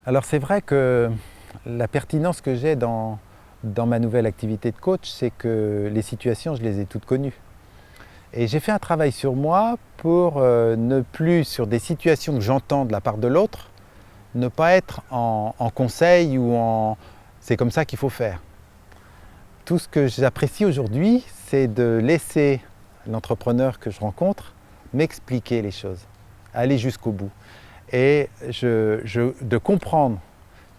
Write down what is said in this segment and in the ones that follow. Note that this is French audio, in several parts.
Alors c'est vrai que la pertinence que j'ai dans ma nouvelle activité de coach, c'est que les situations, je les ai toutes connues. Et j'ai fait un travail sur moi pour ne plus, sur des situations que j'entends de la part de l'autre, ne pas être en conseil ou en c'est comme ça qu'il faut faire. Tout ce que j'apprécie aujourd'hui, c'est de laisser l'entrepreneur que je rencontre m'expliquer les choses, aller jusqu'au bout et de comprendre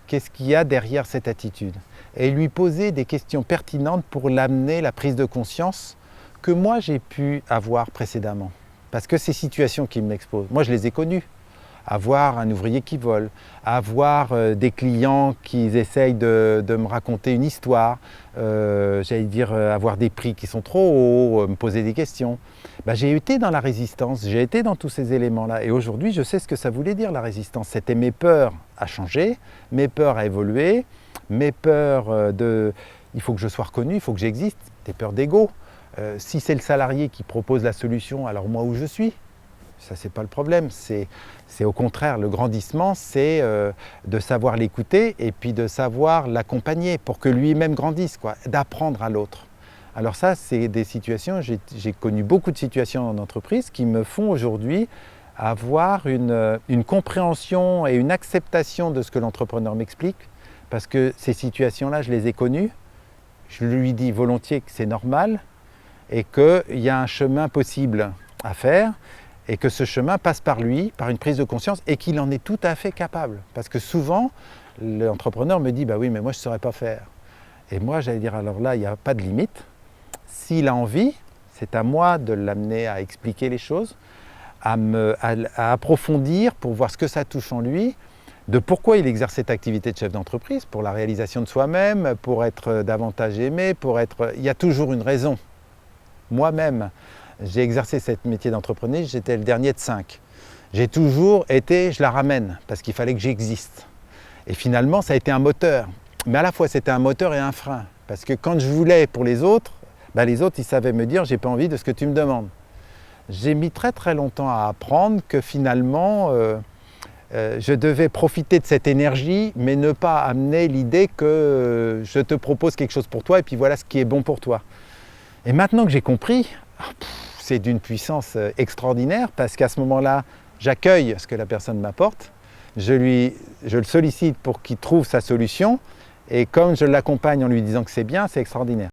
qu'est-ce qu'il y a derrière cette attitude et lui poser des questions pertinentes pour l'amener la prise de conscience que moi j'ai pu avoir précédemment. Parce que ces situations qui m'exposent, moi je les ai connues. Avoir un ouvrier qui vole, avoir des clients qui essayent de me raconter une histoire, avoir des prix qui sont trop hauts, me poser des questions. J'ai été dans la résistance, j'ai été dans tous ces éléments-là et aujourd'hui je sais ce que ça voulait dire la résistance. C'était mes peurs à changer, mes peurs à évoluer, mes peurs il faut que je sois reconnu, il faut que j'existe, des peurs d'ego. Si c'est le salarié qui propose la solution, alors moi où je suis? Ça, c'est pas le problème. C'est au contraire, le grandissement, c'est de savoir l'écouter et puis de savoir l'accompagner pour que lui-même grandisse, d'apprendre à l'autre. Alors ça, c'est des situations, j'ai connu beaucoup de situations en entreprise qui me font aujourd'hui avoir une compréhension et une acceptation de ce que l'entrepreneur m'explique, parce que ces situations-là, je les ai connues. Je lui dis volontiers que c'est normal et qu'il y a un chemin possible à faire. Et que ce chemin passe par lui, par une prise de conscience, et qu'il en est tout à fait capable. Parce que souvent, l'entrepreneur me dit « bah oui, mais moi je ne saurais pas faire ». Et moi, j'allais dire, alors là, il n'y a pas de limite. S'il a envie, c'est à moi de l'amener à expliquer les choses, à approfondir pour voir ce que ça touche en lui, de pourquoi il exerce cette activité de chef d'entreprise, pour la réalisation de soi-même, pour être davantage aimé, il y a toujours une raison. Moi-même, j'ai exercé ce métier d'entrepreneur, j'étais le dernier de 5. J'ai toujours été, je la ramène, parce qu'il fallait que j'existe. Et finalement, ça a été un moteur. Mais à la fois, c'était un moteur et un frein. Parce que quand je voulais pour les autres, ils savaient me dire « j'ai pas envie de ce que tu me demandes ». J'ai mis très très longtemps à apprendre que finalement, je devais profiter de cette énergie, mais ne pas amener l'idée que je te propose quelque chose pour toi et puis voilà ce qui est bon pour toi. Et maintenant que j'ai compris, c'est d'une puissance extraordinaire parce qu'à ce moment-là, j'accueille ce que la personne m'apporte, je le sollicite pour qu'il trouve sa solution et comme je l'accompagne en lui disant que c'est bien, c'est extraordinaire.